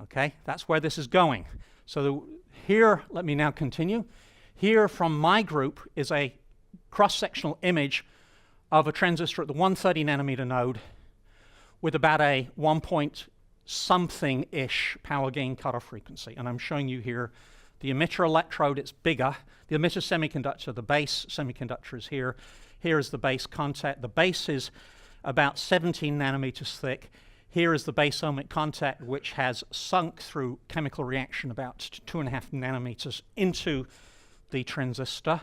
[SPEAKER 2] Okay, that's where this is going. So here, let me now continue. Here from my group is a cross-sectional image of a transistor at the 130 nanometer node with about a 1 point something-ish power gain cutoff frequency. And I'm showing you here the emitter electrode, it's bigger. The emitter semiconductor, the base semiconductor is here. Here is the base contact. The base is about 17 nanometers thick. Here is the base ohmic contact, which has sunk through chemical reaction about 2.5 nanometers into the transistor.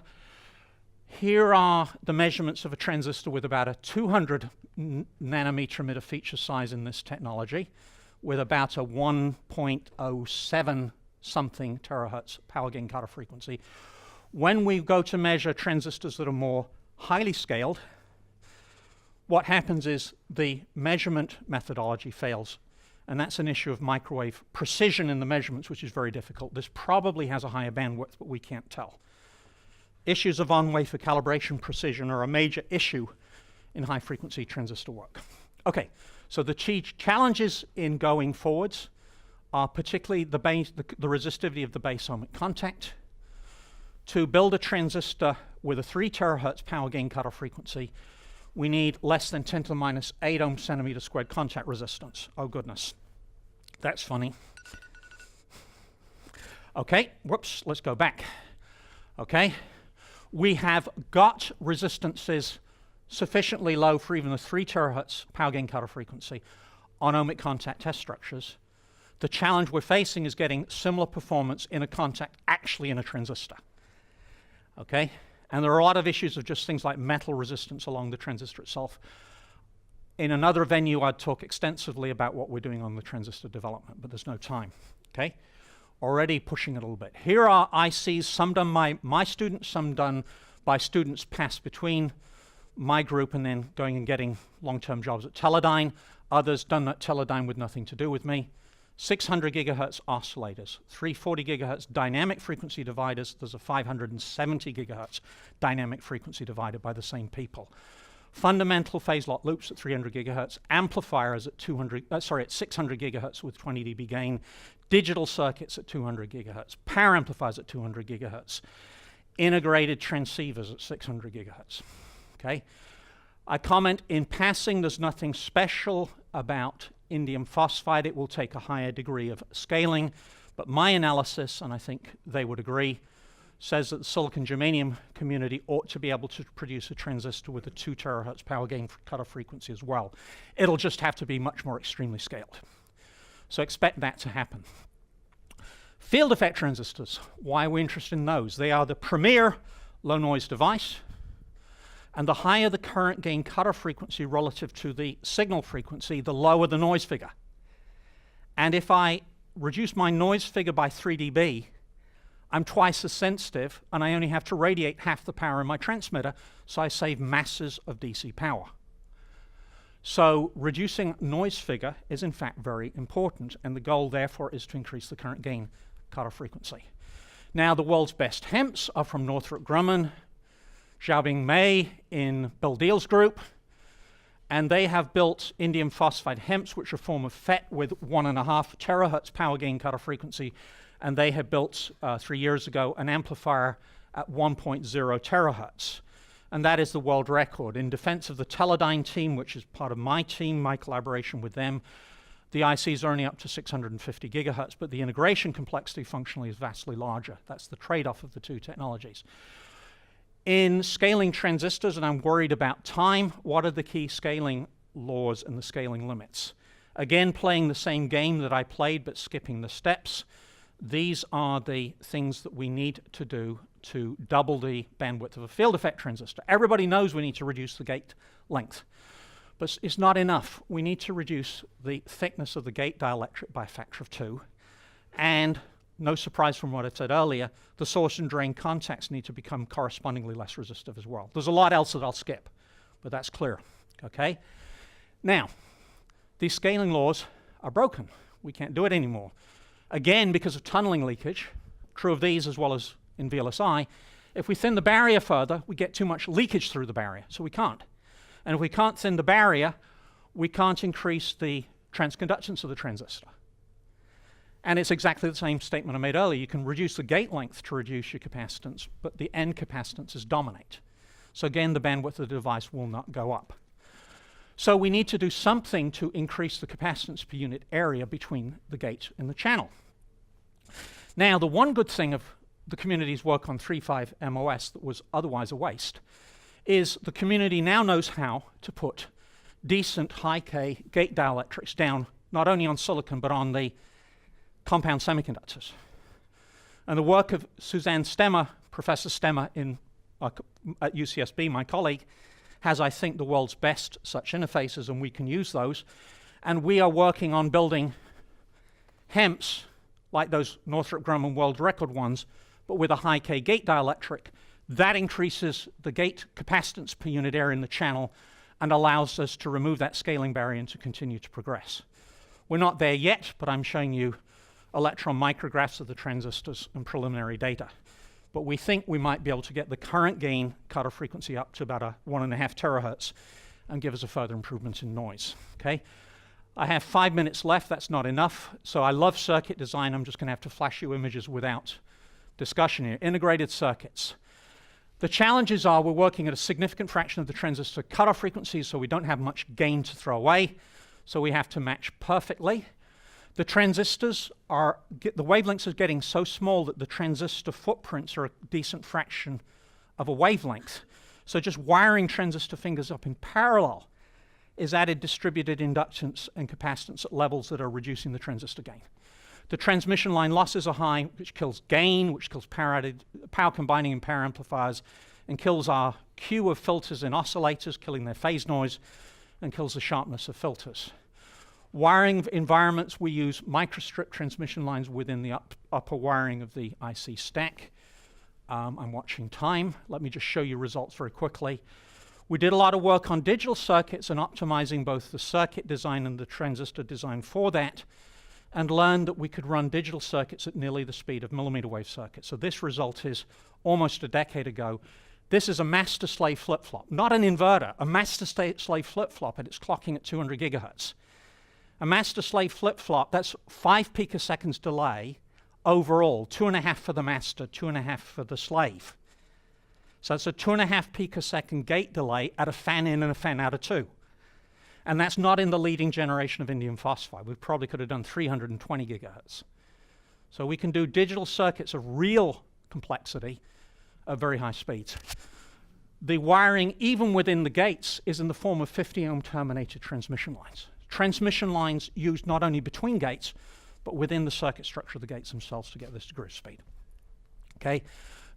[SPEAKER 2] Here are the measurements of a transistor with about a 200 nanometer emitter feature size in this technology, with about a 1.07 something terahertz power gain cutoff frequency. When we go to measure transistors that are more highly scaled, what happens is the measurement methodology fails, and that's an issue of microwave precision in the measurements, which is very difficult. This probably has a higher bandwidth, but we can't tell. Issues of on-wafer calibration precision are a major issue in high-frequency transistor work. Okay, so the challenges in going forwards are particularly the resistivity of the base ohmic contact. To build a transistor with a 3 terahertz power gain cutoff frequency, we need less than 10 to the minus 8 ohm centimeter squared contact resistance. Oh goodness, that's funny. Okay, whoops, let's go back. Okay, we have got resistances sufficiently low for even a 3 terahertz power gain cutoff frequency on ohmic contact test structures. The challenge we're facing is getting similar performance in a contact actually in a transistor. Okay, and there are a lot of issues of just things like metal resistance along the transistor itself. In another venue, I'd talk extensively about what we're doing on the transistor development, but there's no time. Okay, already pushing it a little bit. Here are ICs, some done by my students, some done by students passed between my group and then going and getting long-term jobs at Teledyne, others done at Teledyne with nothing to do with me. 600 gigahertz oscillators, 340 gigahertz dynamic frequency dividers. There's a 570 gigahertz dynamic frequency divider by the same people. Fundamental phase lock loops at 300 gigahertz, amplifiers at 600 gigahertz with 20 dB gain, digital circuits at 200 gigahertz, power amplifiers at 200 gigahertz, integrated transceivers at 600 gigahertz. Okay, I comment in passing. There's nothing special about indium phosphide. It will take a higher degree of scaling, but my analysis, and I think they would agree, says that the silicon germanium community ought to be able to produce a transistor with a 2 terahertz power gain cutoff frequency as well. It'll just have to be much more extremely scaled. So expect that to happen. Field effect transistors, why are we interested in those? They are the premier low noise device, and the higher the current gain cutoff frequency relative to the signal frequency, the lower the noise figure. And if I reduce my noise figure by 3 dB, I'm twice as sensitive, and I only have to radiate half the power in my transmitter, so I save masses of DC power. So reducing noise figure is in fact very important, and the goal therefore is to increase the current gain cutoff frequency. Now the world's best HEMPs are from Northrop Grumman, Xiaobing Mei in Bill Deal's group, And they have built indium phosphide HEMTs, which are a form of FET with 1.5 terahertz power gain cutoff frequency. And they have built, 3 years ago, an amplifier at 1.0 terahertz. And that is the world record. In defense of the Teledyne team, which is part of my team, my collaboration with them, the ICs are only up to 650 gigahertz, but the integration complexity functionally is vastly larger. That's the trade-off of the two technologies. In scaling transistors, and I'm worried about time, what are the key scaling laws and the scaling limits? Again, playing the same game that I played, but skipping the steps. These are the things that we need to do to double the bandwidth of a field effect transistor. Everybody knows we need to reduce the gate length, but it's not enough. We need to reduce the thickness of the gate dielectric by a factor of 2. And no surprise from what I said earlier, the source and drain contacts need to become correspondingly less resistive as well. There's a lot else that I'll skip, but that's clear, okay? Now, these scaling laws are broken. We can't do it anymore. Again, because of tunneling leakage, true of these as well as in VLSI, if we thin the barrier further, we get too much leakage through the barrier, so we can't. And if we can't thin the barrier, we can't increase the transconductance of the transistor. And it's exactly the same statement I made earlier. You can reduce the gate length to reduce your capacitance, but the end capacitances dominate. So again, the bandwidth of the device will not go up. So we need to do something to increase the capacitance per unit area between the gate and the channel. Now, the one good thing of the community's work on 3.5 MOS that was otherwise a waste is the community now knows how to put decent high-K gate dielectrics down, not only on silicon, but on the compound semiconductors. And the work of Suzanne Stemmer, Professor Stemmer at UCSB, my colleague, has, I think, the world's best such interfaces, and we can use those. And we are working on building HEMTs, like those Northrop Grumman world record ones, but with a high-K gate dielectric. That increases the gate capacitance per unit area in the channel and allows us to remove that scaling barrier and to continue to progress. We're not there yet, but I'm showing you electron micrographs of the transistors and preliminary data. But we think we might be able to get the current gain cutoff frequency up to about 1.5 terahertz and give us a further improvement in noise, okay? I have 5 minutes left. That's not enough. So I love circuit design. I'm just going to have to flash you images without discussion here. Integrated circuits. The challenges are we're working at a significant fraction of the transistor cutoff frequencies, so we don't have much gain to throw away. So we have to match perfectly. The transistors are, the wavelengths are getting so small that the transistor footprints are a decent fraction of a wavelength. So just wiring transistor fingers up in parallel is added distributed inductance and capacitance at levels that are reducing the transistor gain. The transmission line losses are high, which kills gain, which kills power combining and power amplifiers, and kills our queue of filters in oscillators, killing their phase noise, and kills the sharpness of filters. Wiring environments, we use microstrip transmission lines within the upper wiring of the IC stack. I'm watching time. Let me just show you results very quickly. We did a lot of work on digital circuits and optimizing both the circuit design and the transistor design for that, and learned that we could run digital circuits at nearly the speed of millimeter wave circuits. So this result is almost a decade ago. This is a master-slave flip-flop, not an inverter, a master-slave flip-flop, and it's clocking at 200 gigahertz. A master-slave flip-flop, that's 5 picoseconds delay overall, 2.5 for the master, 2.5 for the slave. So it's a 2.5 picosecond gate delay at a fan in and a fan out of 2. And that's not in the leading generation of indium phosphide. We probably could have done 320 gigahertz. So we can do digital circuits of real complexity at very high speeds. The wiring, even within the gates, is in the form of 50 ohm terminated transmission lines. Transmission lines used not only between gates, but within the circuit structure of the gates themselves to get this degree of speed. Okay,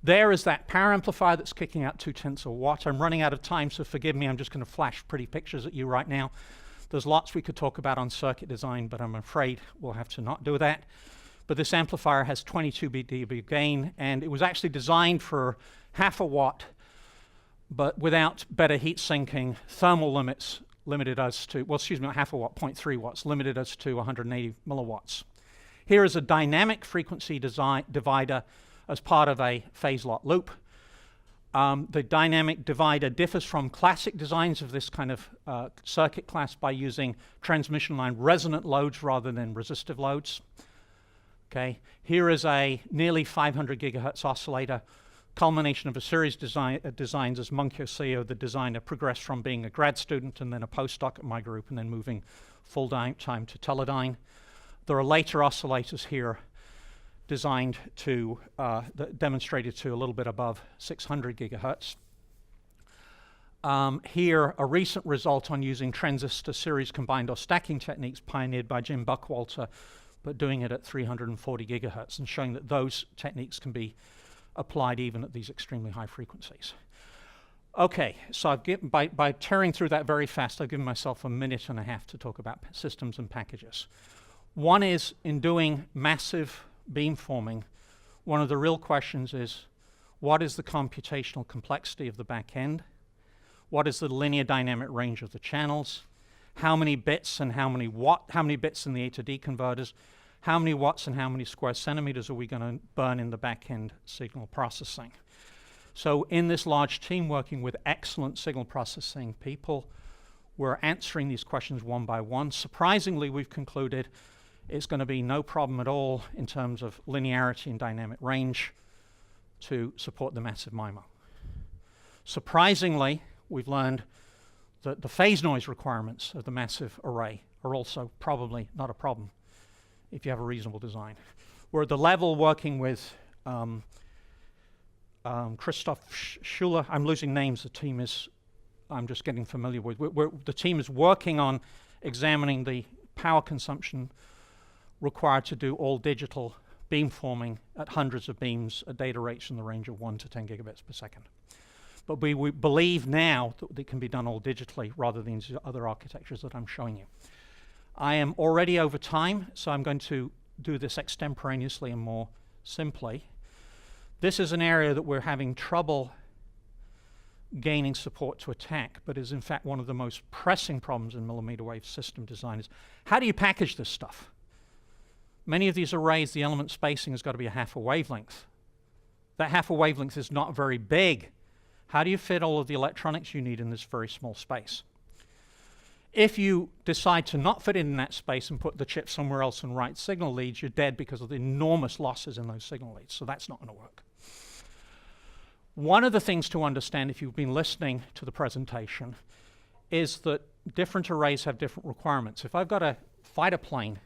[SPEAKER 2] there is that power amplifier that's kicking out 0.2 of a watt. I'm running out of time, so forgive me, I'm just going to flash pretty pictures at you right now. There's lots we could talk about on circuit design, but I'm afraid we'll have to not do that. But this amplifier has 22 dB gain, and it was actually designed for 0.5 watt, but without better heat sinking, thermal limits limited us to, well, excuse me, not 0.5 watt, 0.3 watts, limited us to 180 milliwatts. Here is a dynamic frequency divider as part of a phase lot loop. The dynamic divider differs from classic designs of this kind of circuit class by using transmission line resonant loads rather than resistive loads. Okay, here is a nearly 500 gigahertz oscillator, culmination of a series designs as Munkyo Seo, the designer, progressed from being a grad student and then a postdoc at my group and then moving full time to Teledyne. There are later oscillators here designed to, demonstrated to a little bit above 600 gigahertz. Here, a recent result on using transistor series combined or stacking techniques pioneered by Jim Buckwalter, but doing it at 340 gigahertz and showing that those techniques can be applied even at these extremely high frequencies. Okay, so by tearing through that very fast, I've given myself a minute and a half to talk about systems and packages. One is, in doing massive beamforming, one of the real questions is, what is the computational complexity of the back end? What is the linear dynamic range of the channels? How many bits and how many bits in the A to D converters? How many watts and how many square centimeters are we going to burn in the back end signal processing? So in this large team working with excellent signal processing people, we're answering these questions one by one. Surprisingly, we've concluded it's going to be no problem at all in terms of linearity and dynamic range to support the massive MIMO. Surprisingly, we've learned that the phase noise requirements of the massive array are also probably not a problem if you have a reasonable design. We're at the level working with Christoph Schuler. I'm losing names. The team is, I'm just getting familiar with. The team is working on examining the power consumption required to do all digital beamforming at hundreds of beams at data rates in the range of 1 to 10 gigabits per second. But we believe now that it can be done all digitally rather than these other architectures that I'm showing you. I am already over time, so I'm going to do this extemporaneously and more simply. This is an area that we're having trouble gaining support to attack, but is in fact one of the most pressing problems in millimeter wave system design is, how do you package this stuff? Many of these arrays, the element spacing has got to be a half a wavelength. That half a wavelength is not very big. How do you fit all of the electronics you need in this very small space? If you decide to not fit in that space and put the chip somewhere else and write signal leads, you're dead because of the enormous losses in those signal leads. So that's not going to work. One of the things to understand, if you've been listening to the presentation, is that different arrays have different requirements. If I've got a fighter plane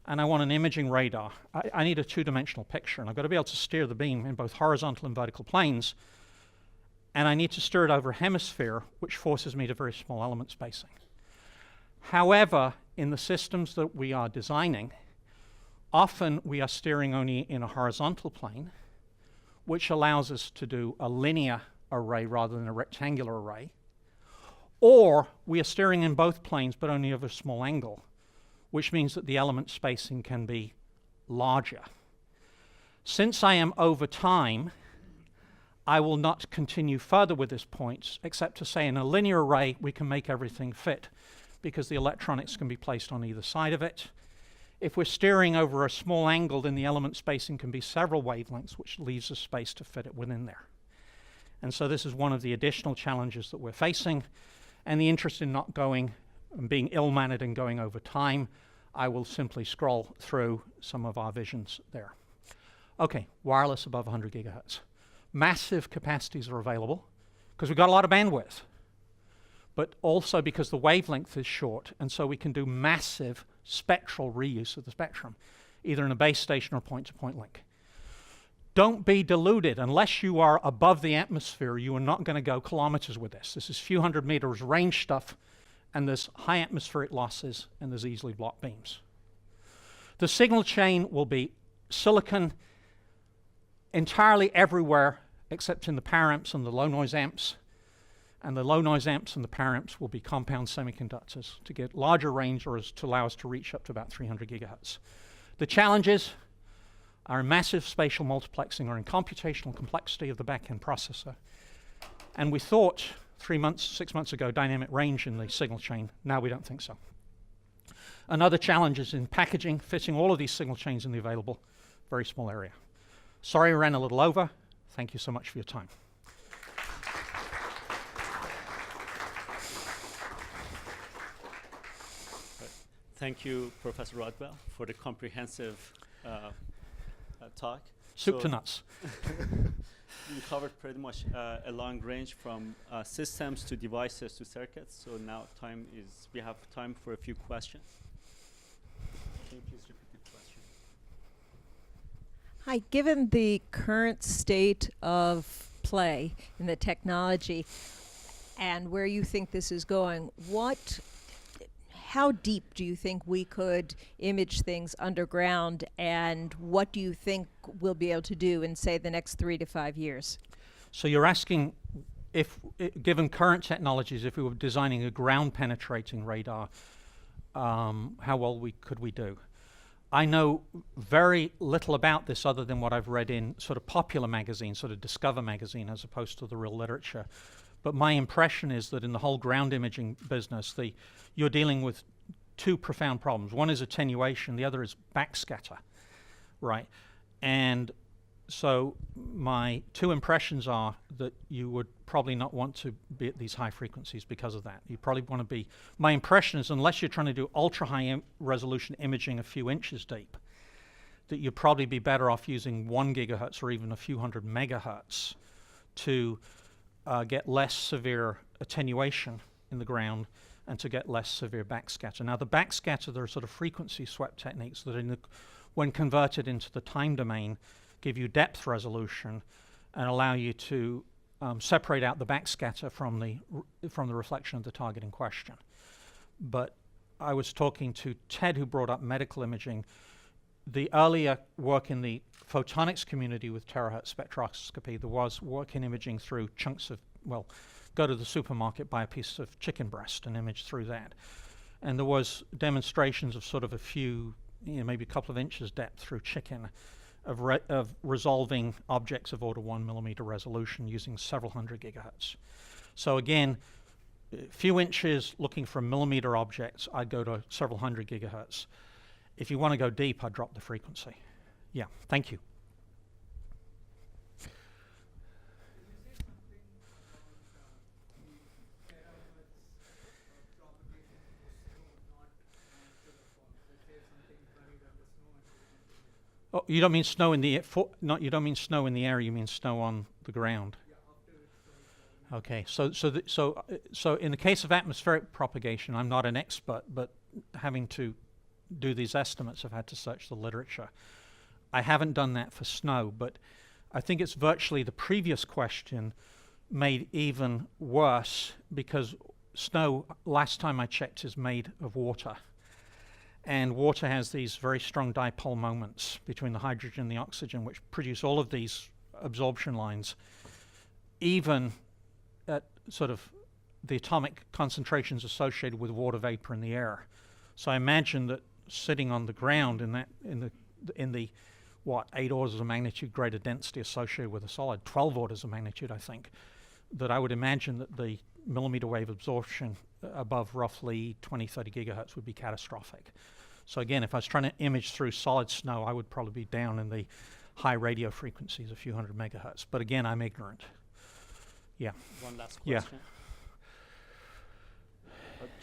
[SPEAKER 2] and I want an imaging radar, I need a two-dimensional picture, and I've got to be able to steer the beam in both horizontal and vertical planes, and I need to steer it over a hemisphere, which forces me to very small element spacing. However, in the systems that we are designing, often we are steering only in a horizontal plane, which allows us to do a linear array rather than a rectangular array, or we are steering in both planes but only over a small angle, which means that the element spacing can be larger. Since I am over time, I will not continue further with this point, except to say in a linear array we can make everything fit because the electronics can be placed on either side of it. If we're steering over a small angle, then the element spacing can be several wavelengths, which leaves us space to fit it within there. And so this is one of the additional challenges that we're facing. And the interest in not going and being ill-mannered and going over time, I will simply scroll through some of our visions there. Okay, wireless above 100 gigahertz. Massive capacities are available because we've got a lot of bandwidth, but also because the wavelength is short, and so we can do massive spectral reuse of the spectrum, either in a base station or point-to-point link. Don't be deluded. Unless you are above the atmosphere, you are not going to go kilometers with this. This is few hundred meters range stuff, and there's high atmospheric losses, and there's easily blocked beams. The signal chain will be silicon entirely everywhere except in the power amps and the low noise amps. And the low noise amps and the power amps will be compound semiconductors to get larger range or to allow us to reach up to about 300 gigahertz. The challenges are in massive spatial multiplexing or in computational complexity of the back-end processor. And we thought 6 months ago, dynamic range in the signal chain. Now we don't think so. Another challenge is in packaging, fitting all of these signal chains in the available very small area. Sorry I ran a little over. Thank you so much for your time.
[SPEAKER 1] Thank you, Professor Rodwell, for the comprehensive talk.
[SPEAKER 2] Soup to nuts.
[SPEAKER 1] You covered pretty much a long range from systems to devices to circuits. So now we have time for a few questions. Can you please repeat the question?
[SPEAKER 3] Hi, given the current state of play in the technology and where you think this is going, how deep do you think we could image things underground, and what do you think we'll be able to do in, say, the next 3 to 5 years?
[SPEAKER 2] So you're asking if, given current technologies, if we were designing a ground-penetrating radar, how well could we do? I know very little about this other than what I've read in sort of popular magazines, sort of Discover magazine, as opposed to the real literature. But my impression is that in the whole ground imaging business, you're dealing with two profound problems. One is attenuation, the other is backscatter, right? And so my two impressions are that you would probably not want to be at these high frequencies because of that. You probably want to be, my impression is, unless you're trying to do ultra high resolution imaging a few inches deep, that you'd probably be better off using 1 gigahertz or even a few hundred megahertz to get less severe attenuation in the ground and to get less severe backscatter. Now the backscatter, there are sort of frequency swept techniques that when converted into the time domain, give you depth resolution and allow you to separate out the backscatter from the reflection of the target in question. But I was talking to Ted, who brought up medical imaging. The earlier work in the photonics community with terahertz spectroscopy, there was work in imaging through chunks of, well, go to the supermarket, buy a piece of chicken breast and image through that. And there was demonstrations of sort of a few, maybe a couple of inches depth through chicken of resolving objects of order 1 millimeter resolution using several hundred gigahertz. So again, a few inches looking for millimeter objects, I'd go to several hundred gigahertz. If you want to go deep, I'd drop the frequency. Yeah, thank you. Oh, you don't mean snow in the you don't mean snow in the air. You mean snow on the ground. Okay, so in the case of atmospheric propagation, I'm not an expert, but having to do these estimates, I've had to search the literature. I haven't done that for snow, but I think it's virtually the previous question made even worse, because snow, last time I checked, is made of water. And water has these very strong dipole moments between the hydrogen and the oxygen, which produce all of these absorption lines, even at sort of the atomic concentrations associated with water vapor in the air. So I imagine that sitting on the ground in the what, 8 orders of magnitude greater density associated with a solid, 12 orders of magnitude, I think, that I would imagine that the millimeter wave absorption above roughly 20, 30 gigahertz would be catastrophic. So again, if I was trying to image through solid snow, I would probably be down in the high radio frequencies, a few hundred megahertz. But again, I'm ignorant. Yeah.
[SPEAKER 1] One last
[SPEAKER 2] Yeah.
[SPEAKER 1] question.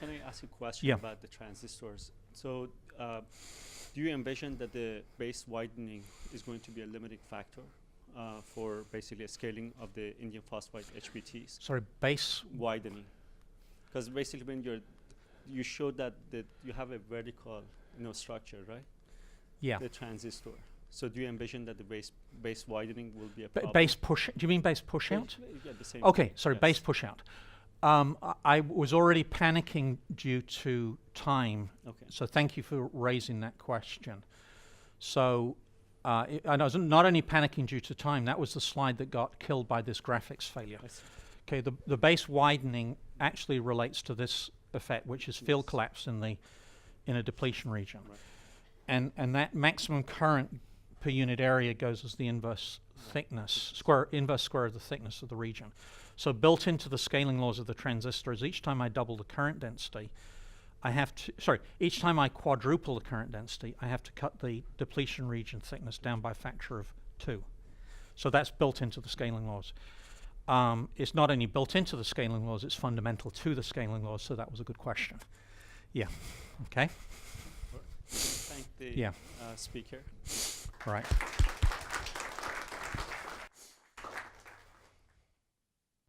[SPEAKER 1] Can I ask you a question about the transistors? So do you envision that the base widening is going to be a limiting factor for basically a scaling of the indium phosphide HBTs?
[SPEAKER 2] Sorry, base
[SPEAKER 1] widening. Because basically when you showed that you have a vertical structure, right?
[SPEAKER 2] Yeah.
[SPEAKER 1] The transistor. So do you envision that the base widening will be a problem?
[SPEAKER 2] Base push, do you mean base push out?
[SPEAKER 1] Yeah, the same.
[SPEAKER 2] Okay, sorry,
[SPEAKER 1] yes.
[SPEAKER 2] Base push out. I was already panicking due to time.
[SPEAKER 1] Okay.
[SPEAKER 2] So thank you for raising that question. So and I was not only panicking due to time, that was the slide that got killed by this graphics failure. Okay, the base widening actually relates to this effect, which is field collapse in a depletion region.
[SPEAKER 1] Right.
[SPEAKER 2] And that maximum current per unit area goes as the inverse thickness, inverse square of the thickness of the region. So built into the scaling laws of the transistor is each time I double the current density, each time I quadruple the current density, I have to cut the depletion region thickness down by a factor of 2. So that's built into the scaling laws. It's not only built into the scaling laws, it's fundamental to the scaling laws, so that was a good question. Yeah, okay.
[SPEAKER 1] thank the
[SPEAKER 2] Yeah.
[SPEAKER 1] speaker.
[SPEAKER 2] Right.